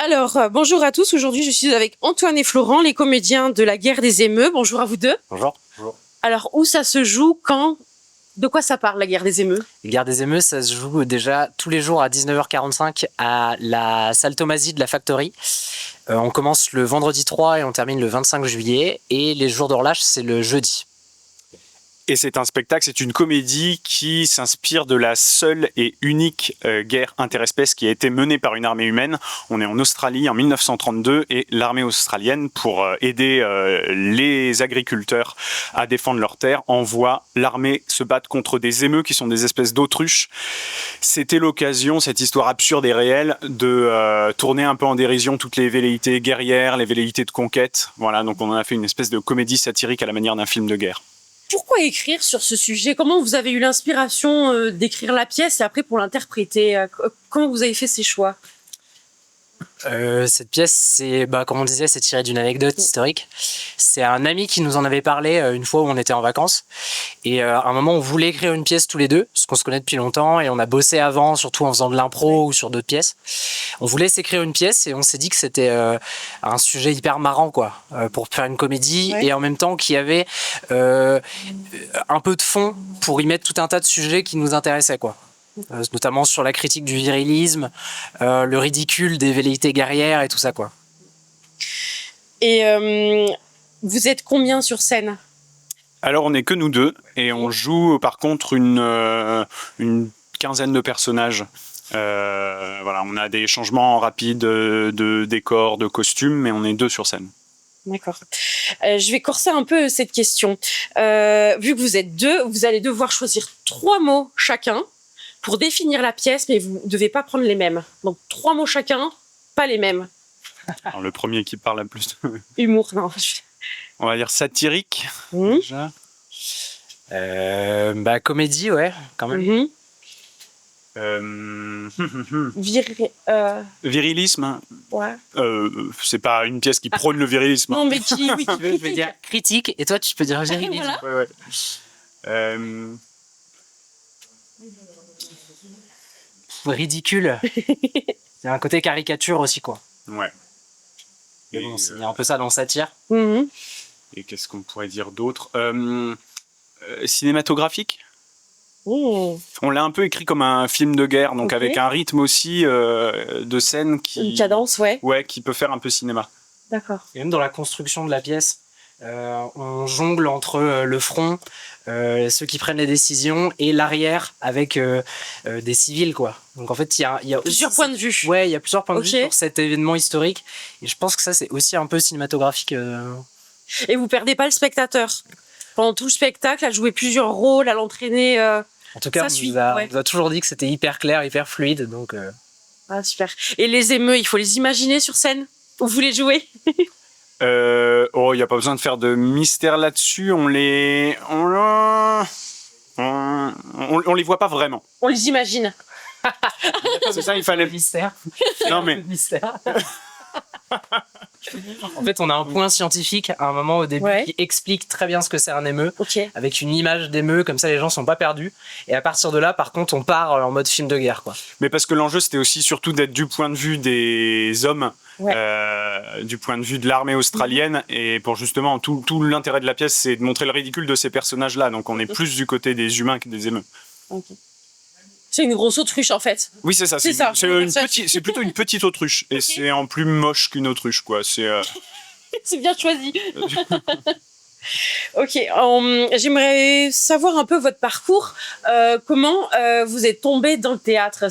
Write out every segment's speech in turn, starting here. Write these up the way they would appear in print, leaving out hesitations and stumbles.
Alors, bonjour à tous. Aujourd'hui, je suis avec Antoine et Florent, les comédiens de la guerre des émeux. Bonjour à vous deux. Bonjour. Bonjour. Alors, où ça se joue, quand, de quoi ça parle, la guerre des émeux? La guerre des émeux, ça se joue déjà tous les jours à 19h45 à la salle Thomasy de la Factory. On commence le vendredi 3 et on termine le 25 juillet. Et les jours de relâche, c'est le jeudi. Et c'est un spectacle, c'est une comédie qui s'inspire de la seule et unique guerre interespèce qui a été menée par une armée humaine. On est en Australie en 1932 et l'armée australienne, pour aider les agriculteurs à défendre leurs terres, envoie l'armée se battre contre des émeux qui sont des espèces d'autruches. C'était l'occasion, cette histoire absurde et réelle, de tourner un peu en dérision toutes les velléités guerrières, les velléités de conquête. Voilà, donc on en a fait une espèce de comédie satirique à la manière d'un film de guerre. Pourquoi écrire sur ce sujet? Comment vous avez eu l'inspiration d'écrire la pièce et après pour l'interpréter? Comment vous avez fait ces choix? Cette pièce, c'est, comme on disait, c'est tiré d'une anecdote historique. C'est un ami qui nous en avait parlé une fois où on était en vacances. Et à un moment, on voulait écrire une pièce tous les deux, parce qu'on se connaît depuis longtemps et on a bossé avant, surtout en faisant de l'impro ou sur d'autres pièces. On voulait s'écrire une pièce et on s'est dit que c'était un sujet hyper marrant, quoi, pour faire une comédie, et en même temps qu'il y avait un peu de fond pour y mettre tout un tas de sujets qui nous intéressaient, quoi. Notamment sur la critique du virilisme, le ridicule des velléités guerrières et tout ça, quoi. Et vous êtes combien sur scène? Alors on n'est que nous deux et on joue par contre une quinzaine de personnages. Voilà, on a des changements rapides de décors, de costumes, mais on est deux sur scène. D'accord. Je vais corser un peu cette question. Vu que vous êtes deux, vous allez devoir choisir 3 mots chacun pour définir la pièce, mais vous ne devez pas prendre les mêmes. Donc 3 mots chacun, pas les mêmes. Alors, le premier qui parle la plus. Humour, non. On va dire satirique. Déjà. Comédie, ouais, quand même. Virilisme. Ouais. C'est pas une pièce qui prône le virilisme. Non, mais qui, oui. Je vais dire critique et toi tu peux dire virilisme. Voilà. Ouais. Ridicule. C'est un côté caricature aussi, quoi. Ouais. Mais bon, il y a un peu ça dans satire. Et qu'est-ce qu'on pourrait dire d'autre? Cinématographique. On l'a un peu écrit comme un film de guerre, donc avec un rythme aussi de scène qui... Une cadence, ouais. Ouais, qui peut faire un peu cinéma. D'accord. Et même dans la construction de la pièce, on jongle entre le front, ceux qui prennent les décisions, et l'arrière avec des civils, quoi. Donc en fait, il y a plusieurs points de vue. Ouais, il y a plusieurs points de vue sur cet événement historique. Et je pense que ça, c'est aussi un peu cinématographique. Et vous perdez pas le spectateur. Pendant tout le spectacle, à jouer plusieurs rôles, à l'entraîner. En tout cas, on nous a toujours dit que c'était hyper clair, hyper fluide. Donc, Ah, super. Et les émeux, il faut les imaginer sur scène? Ou vous les jouez? Il n'y a pas besoin de faire de mystère là-dessus. On les voit pas vraiment. On les imagine. C'est ça, il fallait. Mystère. Non, mais. Mystère. En fait, on a un point scientifique à un moment au début qui explique très bien ce que c'est un émeu, avec une image d'émeu, comme ça les gens sont pas perdus. Et à partir de là, par contre, on part en mode film de guerre, quoi. Mais parce que l'enjeu, c'était aussi surtout d'être du point de vue des hommes, du point de vue de l'armée australienne, et pour justement tout l'intérêt de la pièce, c'est de montrer le ridicule de ces personnages-là. Donc on est plus du côté des humains que des émeux. C'est une grosse autruche, en fait. Oui, c'est ça. C'est plutôt une petite autruche. Et c'est en plus moche qu'une autruche, quoi. C'est bien choisi. Ok. J'aimerais savoir un peu votre parcours. Comment vous êtes tombé dans le théâtre?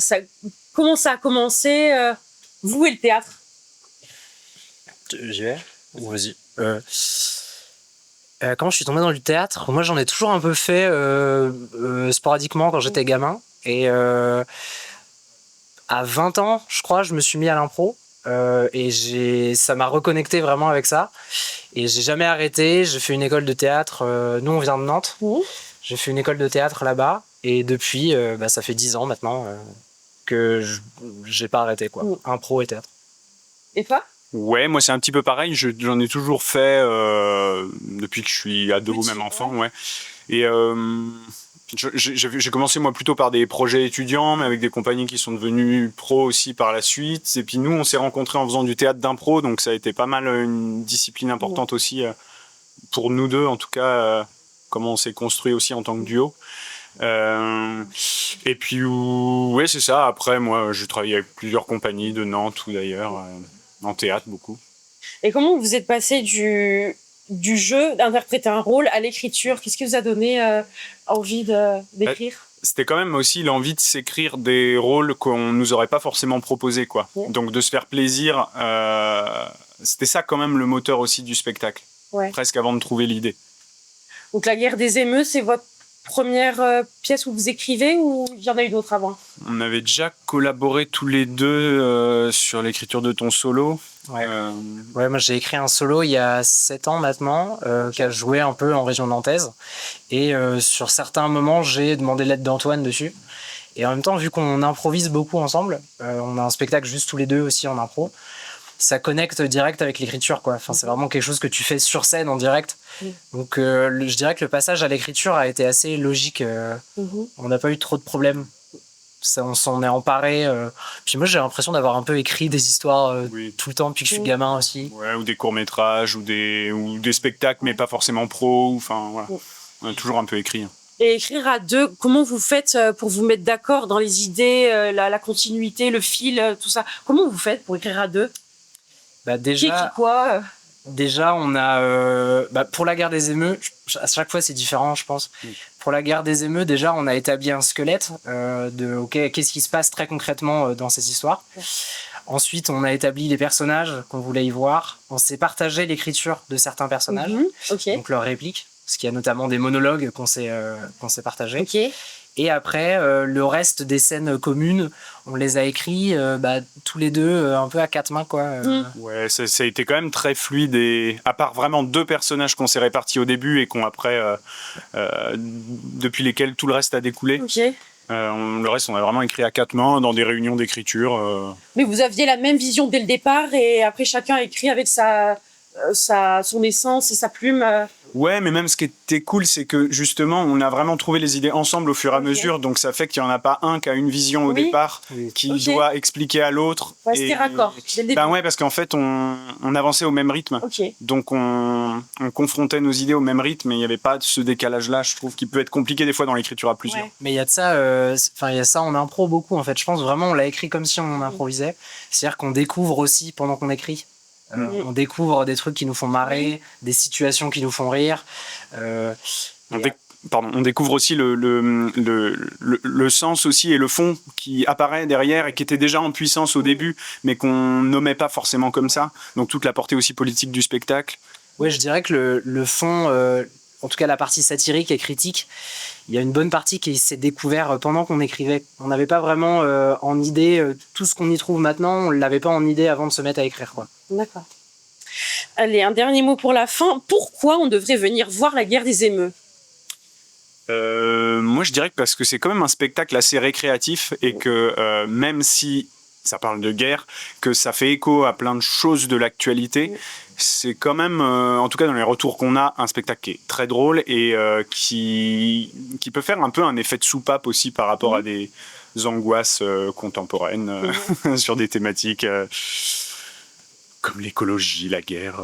Comment ça a commencé, vous et le théâtre? J'y vais? Vas-y. Comment je suis tombé dans le théâtre? Moi, j'en ai toujours un peu fait sporadiquement quand j'étais gamin. Et à 20 ans, je crois, je me suis mis à l'impro. Et ça m'a reconnecté vraiment avec ça. Et j'ai jamais arrêté. J'ai fait une école de théâtre. Nous, on vient de Nantes. J'ai fait une école de théâtre là-bas. Et depuis, ça fait 10 ans maintenant que j'ai pas arrêté, quoi. Impro et théâtre. Et toi? Ouais, moi c'est un petit peu pareil. J'en ai toujours fait depuis que je suis ado, même enfant. Ouais. Et J'ai commencé moi plutôt par des projets étudiants, mais avec des compagnies qui sont devenues pros aussi par la suite. Et puis nous, on s'est rencontrés en faisant du théâtre d'impro, donc ça a été pas mal une discipline importante aussi pour nous deux, en tout cas, comment on s'est construit aussi en tant que duo. Et puis ouais, c'est ça. Après, moi, je travaille avec plusieurs compagnies de Nantes ou d'ailleurs, en théâtre beaucoup. Et comment vous êtes passé du jeu d'interpréter un rôle à l'écriture? Qu'est-ce qui vous a donné envie d'écrire? C'était quand même aussi l'envie de s'écrire des rôles qu'on nous aurait pas forcément proposés, quoi. Ouais. Donc de se faire plaisir, c'était ça quand même le moteur aussi du spectacle. Ouais. Presque avant de trouver l'idée. Donc La Guerre des émeutes, c'est votre première pièce où vous écrivez ou il y en a eu d'autres avant? On avait déjà collaboré tous les deux sur l'écriture de ton solo. Ouais. Ouais, moi j'ai écrit un solo il y a 7 ans maintenant, qui a joué un peu en région nantaise. Et sur certains moments, j'ai demandé l'aide d'Antoine dessus. Et en même temps, vu qu'on improvise beaucoup ensemble, on a un spectacle juste tous les deux aussi en impro, ça connecte direct avec l'écriture, quoi. Enfin, c'est vraiment quelque chose que tu fais sur scène en direct. Donc je dirais que le passage à l'écriture a été assez logique. On n'a pas eu trop de problèmes. Ça, on s'en est emparé. Puis moi, j'ai l'impression d'avoir un peu écrit des histoires tout le temps depuis que je suis gamin aussi. Ouais, ou des courts-métrages, ou des spectacles, mais pas forcément pro. Enfin, voilà. On a toujours un peu écrit. Et écrire à deux, comment vous faites pour vous mettre d'accord dans les idées, la continuité, le fil, tout ça? Comment vous faites pour écrire à deux? Bah Qui écrit quoi? Déjà, on a pour la guerre des émeutes, à chaque fois c'est différent, je pense. Pour la guerre des émeutes, déjà, on a établi un squelette de qu'est-ce qui se passe très concrètement dans ces histoires. Ensuite, on a établi les personnages qu'on voulait y voir. On s'est partagé l'écriture de certains personnages, donc leurs répliques, parce qu'il y a notamment des monologues qu'on s'est partagés. Et après, le reste des scènes communes, on les a écrits tous les deux un peu à 4 mains, quoi. Ouais, ça a été quand même très fluide, et à part vraiment 2 personnages qu'on s'est répartis au début et qu'on après depuis lesquels tout le reste a découlé. Le reste, on a vraiment écrit à 4 mains dans des réunions d'écriture. Mais vous aviez la même vision dès le départ et après chacun a écrit avec son essence et sa plume. Ouais, mais même ce qui était cool, c'est que justement, on a vraiment trouvé les idées ensemble au fur et à mesure. Donc ça fait qu'il n'y en a pas un qui a une vision au départ, qui doit expliquer à l'autre. Ouais, c'était raccord. Ben ouais, parce qu'en fait, on avançait au même rythme. Donc on confrontait nos idées au même rythme, et il n'y avait pas ce décalage-là, je trouve, qui peut être compliqué des fois dans l'écriture à plusieurs. Mais il y a de ça, il y a ça en impro beaucoup, en fait. Je pense vraiment on l'a écrit comme si on improvisait. C'est-à-dire qu'on découvre aussi pendant qu'on écrit. On découvre des trucs qui nous font marrer, des situations qui nous font rire. On découvre aussi le sens aussi et le fond qui apparaît derrière et qui était déjà en puissance au début, mais qu'on nommait pas forcément comme ça. Donc toute la portée aussi politique du spectacle. Ouais, je dirais que le fond, en tout cas la partie satirique et critique, il y a une bonne partie qui s'est découvert pendant qu'on écrivait. On n'avait pas vraiment en idée tout ce qu'on y trouve maintenant, on l'avait pas en idée avant de se mettre à écrire, quoi. D'accord. Allez, un dernier mot pour la fin. Pourquoi on devrait venir voir La Guerre des émeutes? Moi, je dirais que parce que c'est quand même un spectacle assez récréatif, et que même si ça parle de guerre, que ça fait écho à plein de choses de l'actualité, c'est quand même, en tout cas dans les retours qu'on a, un spectacle qui est très drôle et qui peut faire un peu un effet de soupape aussi par rapport à des angoisses contemporaines sur des thématiques comme l'écologie, la guerre,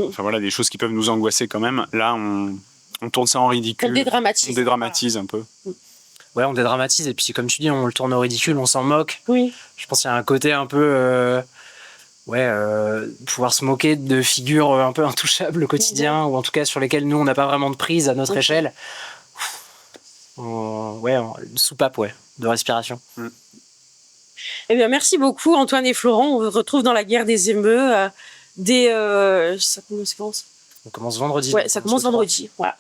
enfin voilà, des choses qui peuvent nous angoisser quand même. Là, on tourne ça en ridicule. On dédramatise. On dédramatise un peu. Ouais, on dédramatise, et puis comme tu dis, on le tourne au ridicule, on s'en moque. Oui. Je pense qu'il y a un côté un peu... pouvoir se moquer de figures un peu intouchables au quotidien, ou en tout cas sur lesquelles nous, on n'a pas vraiment de prise à notre échelle. Une soupape, de respiration. Eh bien, merci beaucoup, Antoine et Florent. On vous retrouve dans La Guerre des émeutes ça commence. On commence vendredi. Ouais, ça commence vendredi. Voilà.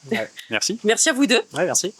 Merci. Merci à vous deux. Ouais, merci.